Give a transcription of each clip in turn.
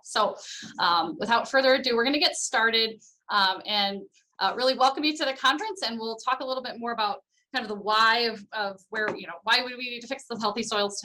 So without further ado, we're going to get started and really welcome you to the conference, and we'll talk a little bit more about kind of the why of where, why would we need to fix the Healthy Soils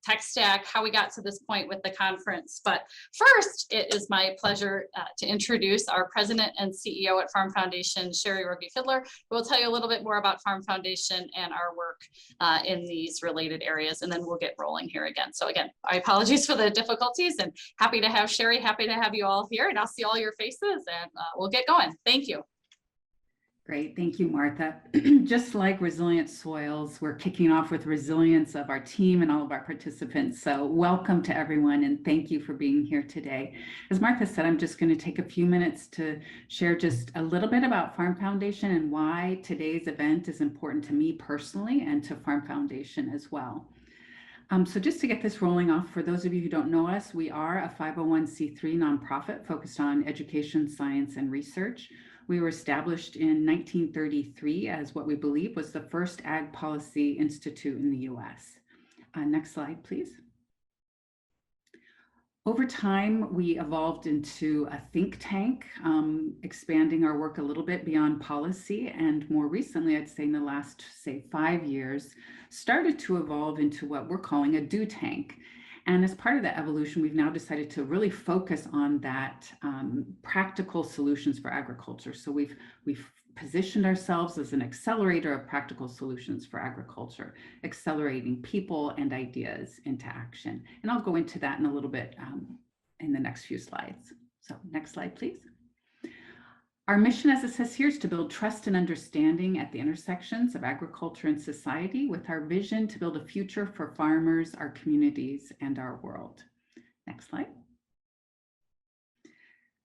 tech stack, how we got to this point with the conference. But first, it is my pleasure to introduce our president and CEO at Farm Foundation, Sherry Ruggie-Fidler, who will tell you a little bit more about Farm Foundation and our work in these related areas, and then we'll get rolling here again. So again, I apologize for the difficulties, and happy to have Sherry, happy to have you all here, and I'll see all your faces, and we'll get going. Thank you. Great, thank you, Martha. Just like Resilient Soils, we're kicking off with resilience of our team and all of our participants. So welcome to everyone, and thank you for being here today. As Martha said, I'm just going to take a few minutes to share just a little bit about Farm Foundation and why today's event is important to me personally and to Farm Foundation as well. So just to get this rolling off, for those of you who don't know us, we are a 501c3 nonprofit focused on education, science, and research. We were established in 1933 as what we believe was the first Ag Policy Institute in the US. Next slide, please. Over time, we evolved into a think tank, expanding our work a little bit beyond policy, and more recently, I'd say in the last, 5 years, started to evolve into what we're calling a do tank. And as part of that evolution, we've now decided to really focus on that practical solutions for agriculture. So we've positioned ourselves as an accelerator of practical solutions for agriculture, accelerating people and ideas into action. And I'll go into that in a little bit in the next few slides. So next slide, please. Our mission, as it says here, is to build trust and understanding at the intersections of agriculture and society, with our vision to build a future for farmers, our communities, and our world. Next slide.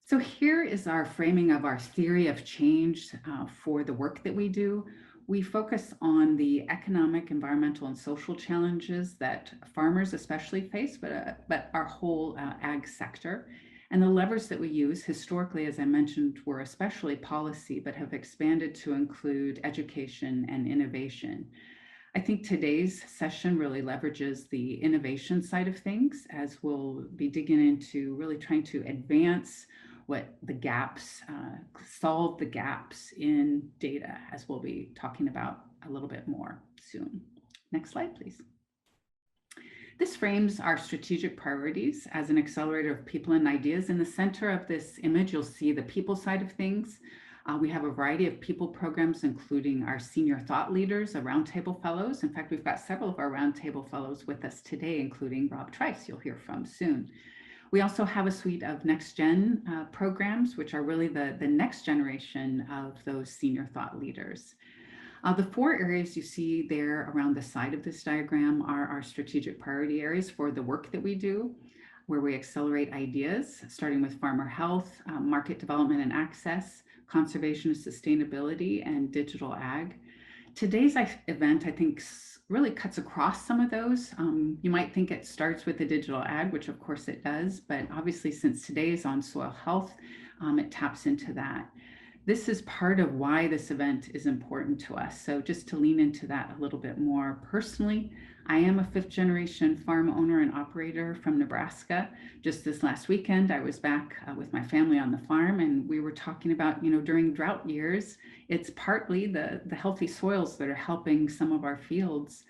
So here is our framing of our theory of change for the work that we do. We focus on the economic, environmental, and social challenges that farmers especially face, but our whole ag sector. And the levers that we use historically, as I mentioned, were especially policy, but have expanded to include education and innovation. I think today's session really leverages the innovation side of things, as we'll be digging into really trying to advance what the gaps, solve the gaps in data, as we'll be talking about a little bit more soon. Next slide, please. This frames our strategic priorities as an accelerator of people and ideas. In the center of this image, you'll see the people side of things. We have a variety of people programs, including our senior thought leaders, our roundtable fellows. In fact, we've got several of our roundtable fellows with us today, including Rob Trice, you'll hear from soon. We also have a suite of next-gen programs, which are really the next generation of those senior thought leaders. The 4 areas you see there around the side of this diagram are our strategic priority areas for the work that we do, where we accelerate ideas, starting with farmer health, market development and access, conservation and sustainability, and digital ag. Today's event, I think, really cuts across some of those. You might think it starts with the digital ag, which of course it does, but obviously since today is on soil health, it taps into that. This is part of why this event is important to us. So just to lean into that a little bit more personally, I am a 5th generation farm owner and operator from Nebraska. Just this last weekend, I was back with my family on the farm, and we were talking about, during drought years, it's partly the healthy soils that are helping some of our fields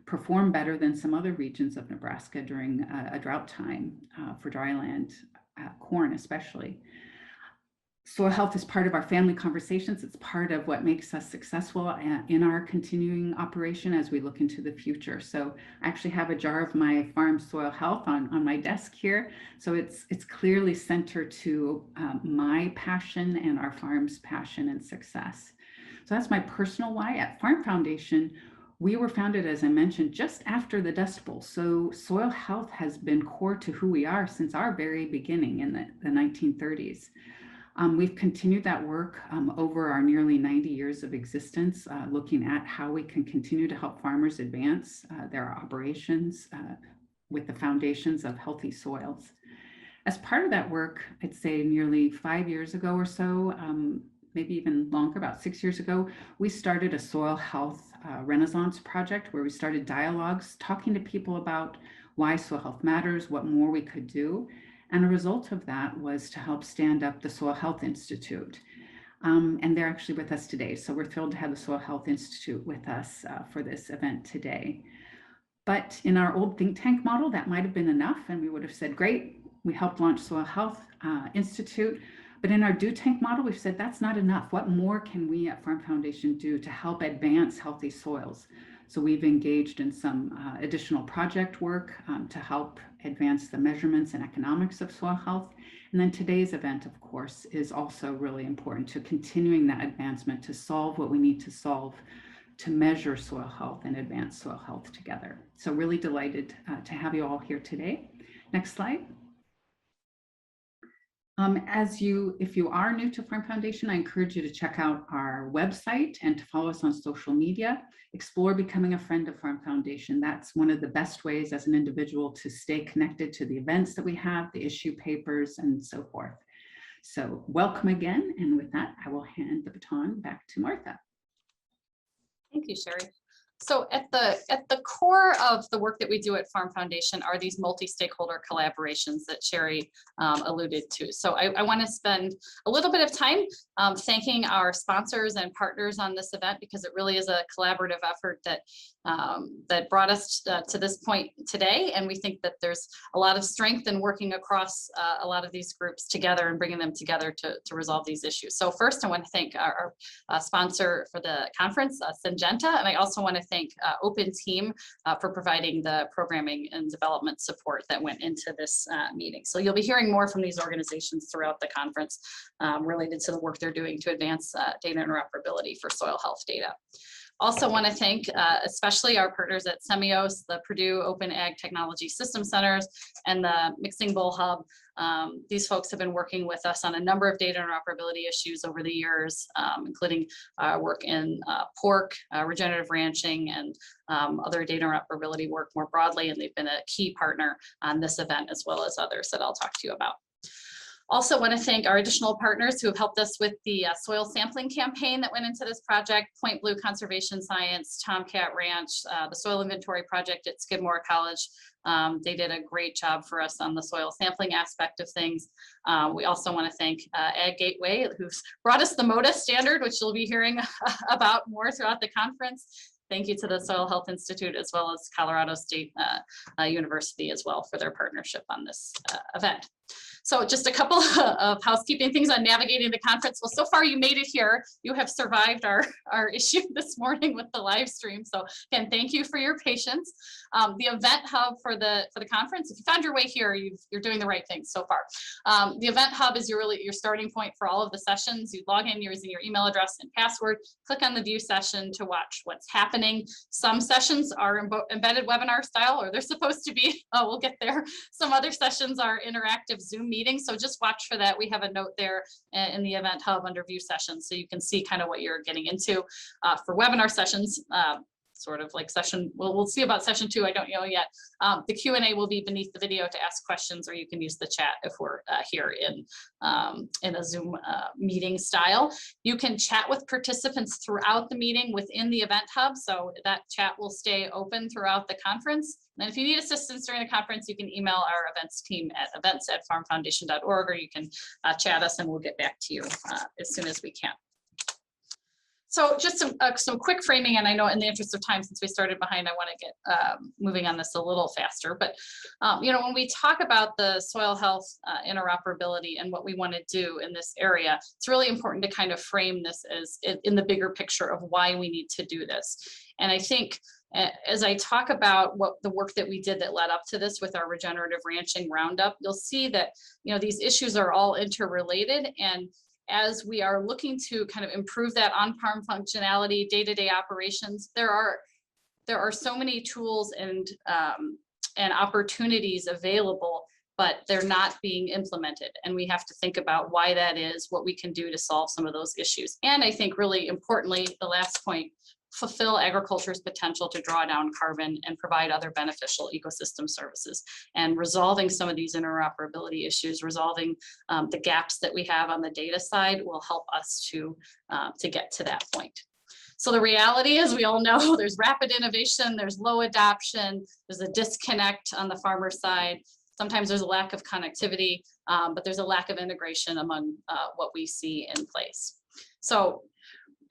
perform better than some other regions of Nebraska during a drought time for dryland, corn especially. Soil health is part of our family conversations. It's part of what makes us successful in our continuing operation as we look into the future. So I actually have a jar of my farm soil health on my desk here. So it's clearly centered to my passion and our farm's passion and success. So that's my personal why. At Farm Foundation, we were founded, as I mentioned, just after the Dust Bowl. So soil health has been core to who we are since our very beginning in the 1930s. We've continued that work over our nearly 90 years of existence, looking at how we can continue to help farmers advance their operations with the foundations of healthy soils. As part of that work, I'd say nearly 5 years ago or so, maybe even longer, about 6 years ago, we started a soil health renaissance project where we started dialogues, talking to people about why soil health matters, what more we could do. And a result of that was to help stand up the Soil Health Institute. And they're actually with us today. So we're thrilled to have the Soil Health Institute with us for this event today. But in our old think tank model, that might have been enough. And we would have said, great, we helped launch Soil Health Institute. But in our do tank model, we've said that's not enough. What more can we at Farm Foundation do to help advance healthy soils? So we've engaged in some additional project work to help advance the measurements and economics of soil health. And then today's event, of course, is also really important to continuing that advancement to solve what we need to solve to measure soil health and advance soil health together. So really delighted to have you all here today. Next slide. If you are new to Farm Foundation, I encourage you to check out our website and to follow us on social media. Explore becoming a friend of Farm Foundation. That's one of the best ways as an individual to stay connected to the events that we have, the issue papers, and so forth. So welcome again. And with that, I will hand the baton back to Martha. Thank you, Sherry. So at the core of the work that we do at Farm Foundation are these multi-stakeholder collaborations that Sherry alluded to. So I want to spend a little bit of time thanking our sponsors and partners on this event, because it really is a collaborative effort that that brought us to this point today. And we think that there's a lot of strength in working across a lot of these groups together and bringing them together to resolve these issues. So first, I want to thank our sponsor for the conference, Syngenta, and I also want to thank Open Team for providing the programming and development support that went into this meeting. So you'll be hearing more from these organizations throughout the conference related to the work they're doing to advance data interoperability for soil health data. Also want to thank especially our partners at Semios, the Purdue Open Ag Technology System Centers, and the Mixing Bowl Hub. These folks have been working with us on a number of data interoperability issues over the years, including work in pork, regenerative ranching, and other data interoperability work more broadly, and they've been a key partner on this event as well as others that I'll talk to you about. Also want to thank our additional partners who have helped us with the soil sampling campaign that went into this project: Point Blue Conservation Science, Tomcat Ranch, the Soil Inventory Project at Skidmore College. They did a great job for us on the soil sampling aspect of things. We also want to thank Ag Gateway, who's brought us the MODA standard, which you'll be hearing about more throughout the conference. Thank you to the Soil Health Institute, as well as Colorado State University as well, for their partnership on this event. So just a couple of housekeeping things on navigating the conference. Well, so far you made it here. You have survived our issue this morning with the live stream. So again, thank you for your patience. The event hub for the conference, if you found your way here, you're doing the right thing so far. The event hub is your starting point for all of the sessions. You log in using your email address and password, click on the view session to watch what's happening. Some sessions are embedded webinar style, or they're supposed to be. We'll get there. Some other sessions are interactive Zoom meetings, so just watch for that. We have a note there in the event hub under view sessions, so you can see kind of what you're getting into. For webinar sessions, sort of like session, we'll see about session 2, I don't know yet. The Q&A will be beneath the video to ask questions, or you can use the chat if we're here in a Zoom meeting style. You can chat with participants throughout the meeting within the event hub, so that chat will stay open throughout the conference. And if you need assistance during the conference, you can email our events team at events@farmfoundation.org, or you can chat us and we'll get back to you as soon as we can. So just some quick framing, and I know in the interest of time, since we started behind, I want to get moving on this a little faster. But you know, when we talk about the soil health interoperability and what we want to do in this area, it's really important to kind of frame this as in the bigger picture of why we need to do this. And I think as I talk about what the work that we did that led up to this with our regenerative ranching roundup, you'll see that, you know, these issues are all interrelated. And as we are looking to kind of improve that on-farm functionality, day-to-day operations, there are so many tools and opportunities available, but they're not being implemented. And we have to think about why that is, what we can do to solve some of those issues. And I think really importantly, the last point, fulfill agriculture's potential to draw down carbon and provide other beneficial ecosystem services. And resolving some of these interoperability issues, resolving the gaps that we have on the data side will help us to get to that point. So the reality is, we all know there's rapid innovation, there's low adoption, there's a disconnect on the farmer side. Sometimes there's a lack of connectivity, but there's a lack of integration among what we see in place. So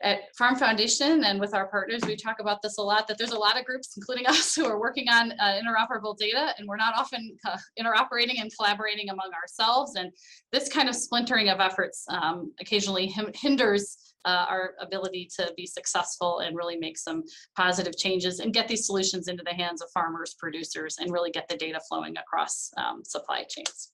at Farm Foundation and with our partners, we talk about this a lot, that there's a lot of groups, including us, who are working on interoperable data, and we're not often interoperating and collaborating among ourselves. And this kind of splintering of efforts occasionally hinders our ability to be successful and really make some positive changes and get these solutions into the hands of farmers, producers, and really get the data flowing across supply chains.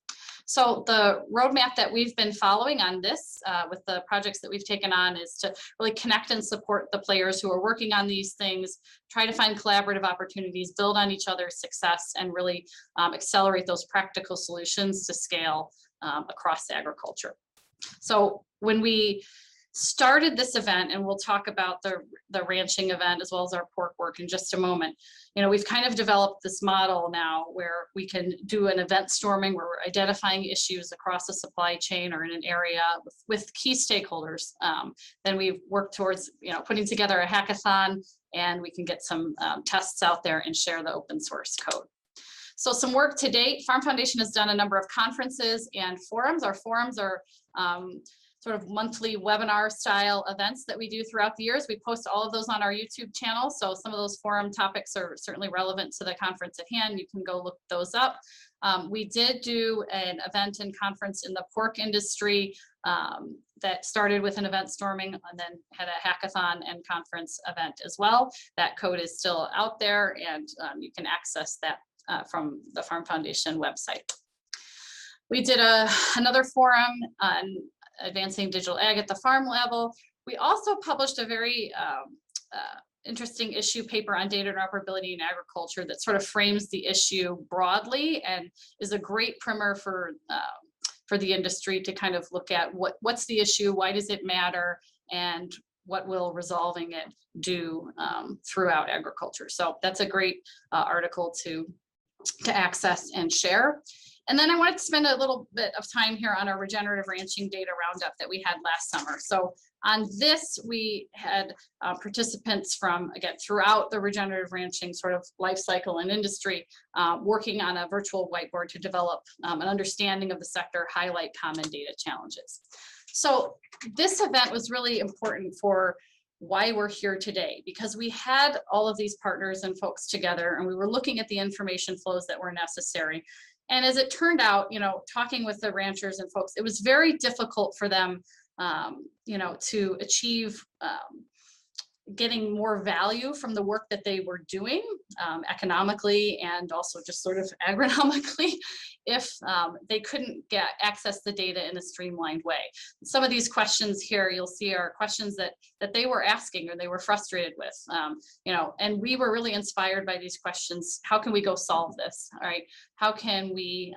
So the roadmap that we've been following on this with the projects that we've taken on is to really connect and support the players who are working on these things, try to find collaborative opportunities, build on each other's success, and really accelerate those practical solutions to scale across agriculture. So when we started this event, and we'll talk about the ranching event as well as our pork work in just a moment, we've kind of developed this model now where we can do an event storming where we're identifying issues across the supply chain or in an area with key stakeholders. Then we work towards putting together a hackathon, and we can get some tests out there and share the open source code. So some work to date. Farm Foundation has done a number of conferences and forums. Our forums are sort of monthly webinar style events that we do throughout the years. We post all of those on our YouTube channel. So some of those forum topics are certainly relevant to the conference at hand. You can go look those up. We did do an event and conference in the pork industry that started with an event storming and then had a hackathon and conference event as well. That code is still out there, and you can access that from the Farm Foundation website. We did another forum on advancing digital ag at the farm level. We also published a very interesting issue paper on data interoperability in agriculture that sort of frames the issue broadly and is a great primer for the industry to kind of look at what's the issue, why does it matter, and what will resolving it do throughout agriculture. So that's a great article to access and share. And then I wanted to spend a little bit of time here on our regenerative ranching data roundup that we had last summer. So on this, we had participants from, again, throughout the regenerative ranching sort of life cycle and industry, working on a virtual whiteboard to develop an understanding of the sector, highlight common data challenges. So this event was really important for why we're here today, because we had all of these partners and folks together, and we were looking at the information flows that were necessary. And as it turned out, talking with the ranchers and folks, it was very difficult for them, to achieve getting more value from the work that they were doing economically and also just sort of agronomically if they couldn't access the data in a streamlined way. Some of these questions here you'll see are questions that they were asking or they were frustrated with, and we were really inspired by these questions. How can we go solve this? All right, how can we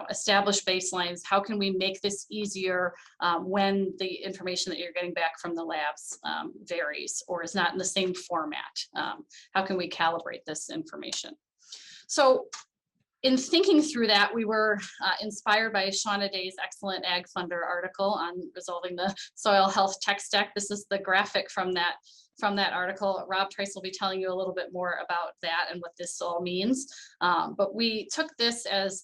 establish baselines? How can we make this easier when the information that you're getting back from the labs varies or is not in the same format? How can we calibrate this information? So in thinking through that, we were inspired by Shauna Day's excellent Ag Funder article on resolving the soil health tech stack. This is the graphic from that article. Rob Trice will be telling you a little bit more about that and what this all means. But we took this as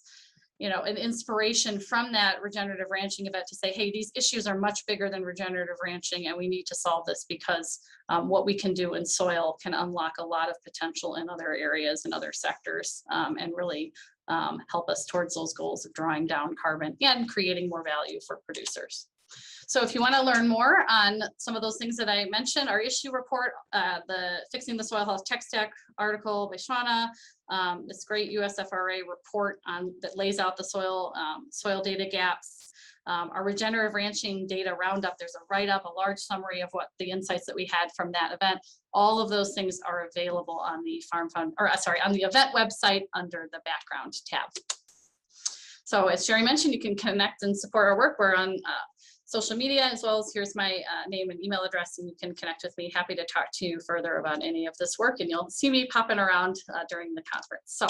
an inspiration from that regenerative ranching event to say, hey, these issues are much bigger than regenerative ranching, and we need to solve this because what we can do in soil can unlock a lot of potential in other areas and other sectors and really help us towards those goals of drawing down carbon and creating more value for producers. So if you want to learn more on some of those things that I mentioned, our issue report, the Fixing the Soil Health Tech Stack article by Shauna, this great USFRA report that lays out the soil data gaps, our regenerative ranching data roundup. There's a write-up, a large summary of what the insights that we had from that event. All of those things are available on the on the event website under the background tab. So as Sherry mentioned, you can connect and support our work. We're on social media, as well as here's my name and email address, and you can connect with me. Happy to talk to you further about any of this work, and you'll see me popping around during the conference. So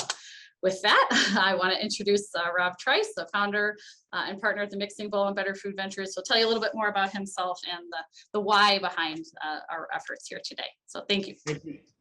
with that, I want to introduce Rob Trice, the founder and partner at the Mixing Bowl and Better Food Ventures. He'll tell you a little bit more about himself and the why behind our efforts here today. So thank you.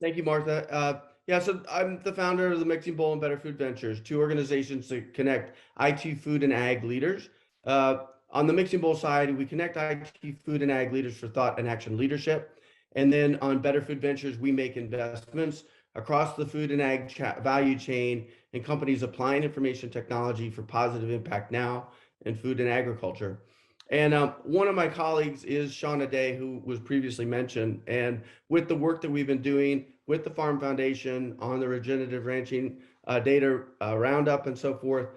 Thank you, Martha. Yeah, so I'm the founder of the Mixing Bowl and Better Food Ventures, two organizations that connect IT, food, and ag leaders. On the Mixing Bowl side, we connect IT, food, and ag leaders for thought and action leadership. And then on Better Food Ventures, we make investments across the food and ag value chain and companies applying information technology for positive impact now in food and agriculture. And one of my colleagues is Shauna Day, who was previously mentioned. And with the work that we've been doing with the Farm Foundation on the regenerative ranching data roundup and so forth,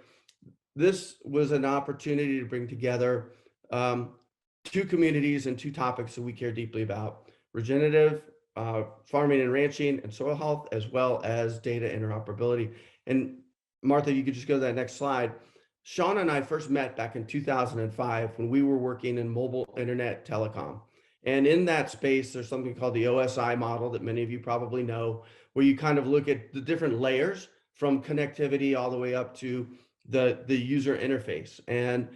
this was an opportunity to bring together two communities and two topics that we care deeply about: regenerative farming and ranching and soil health, as well as data interoperability. And Martha, you could just go to that next slide. Sean and I first met back in 2005 when we were working in mobile internet telecom. And in that space, there's something called the OSI model that many of you probably know, where you kind of look at the different layers from connectivity all the way up to the user interface. And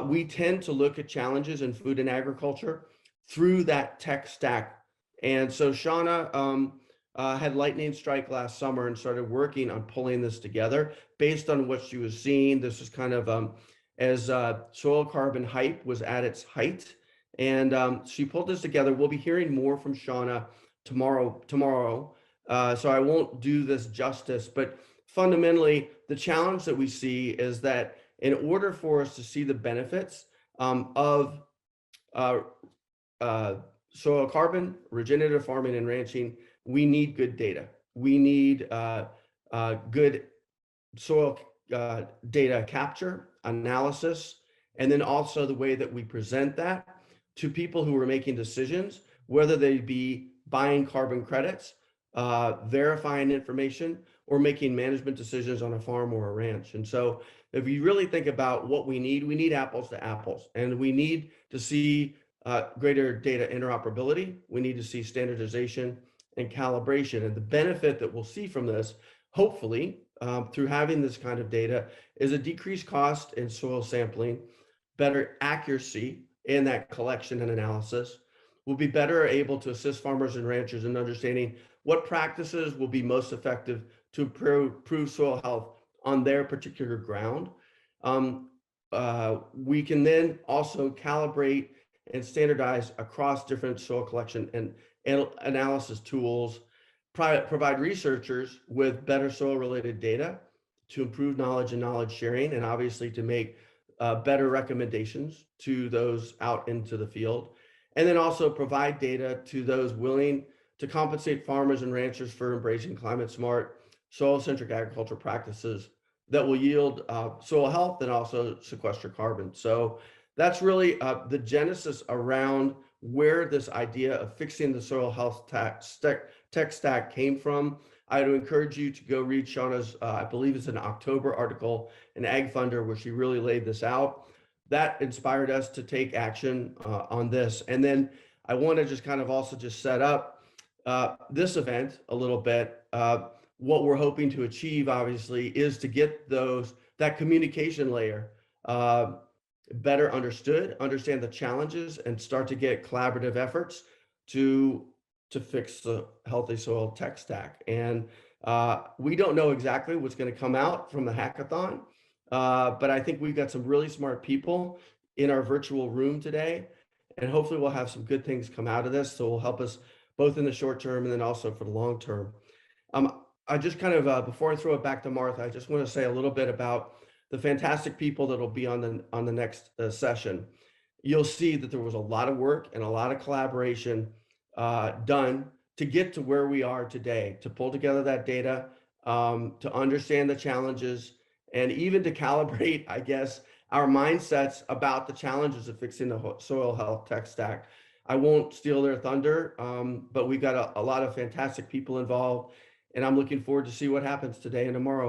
we tend to look at challenges in food and agriculture through that tech stack. And so Shauna had lightning strike last summer and started working on pulling this together based on what she was seeing. This was kind of as soil carbon hype was at its height. And she pulled this together. We'll be hearing more from Shauna tomorrow. So I won't do this justice, but fundamentally, the challenge that we see is that in order for us to see the benefits of soil carbon, regenerative farming and ranching, we need good data. We need good soil data capture, analysis, and then also the way that we present that to people who are making decisions, whether they be buying carbon credits, verifying information, or making management decisions on a farm or a ranch. And so if you really think about what we need apples to apples, and we need to see greater data interoperability. We need to see standardization and calibration. And the benefit that we'll see from this, hopefully, through having this kind of data, is a decreased cost in soil sampling, better accuracy in that collection and analysis. We'll be better able to assist farmers and ranchers in understanding what practices will be most effective to improve soil health on their particular ground. We can then also calibrate and standardize across different soil collection and analysis tools, provide researchers with better soil-related data to improve knowledge and knowledge sharing, and obviously to make better recommendations to those out into the field. And then also provide data to those willing to compensate farmers and ranchers for embracing climate smart, soil-centric agriculture practices that will yield soil health and also sequester carbon. So that's really the genesis around where this idea of fixing the soil health tech stack came from. I would encourage you to go read Shauna's, I believe it's an October article in Ag Funder, where she really laid this out. That inspired us to take action on this. And then I want to just kind of also just set up this event a little bit. What we're hoping to achieve, obviously, is to get that communication layer better understood, understand the challenges, and start to get collaborative efforts to fix the healthy soil tech stack. And we don't know exactly what's going to come out from the hackathon, but I think we've got some really smart people in our virtual room today, and hopefully we'll have some good things come out of this. So will help us both in the short term and then also for the long term. I just kind of, before I throw it back to Martha, I just want to say a little bit about the fantastic people that will be on the next session. You'll see that there was a lot of work and a lot of collaboration done to get to where we are today, to pull together that data, to understand the challenges, and even to calibrate, I guess, our mindsets about the challenges of fixing the soil health tech stack. I won't steal their thunder, but we've got a lot of fantastic people involved, and I'm looking forward to see what happens today and tomorrow.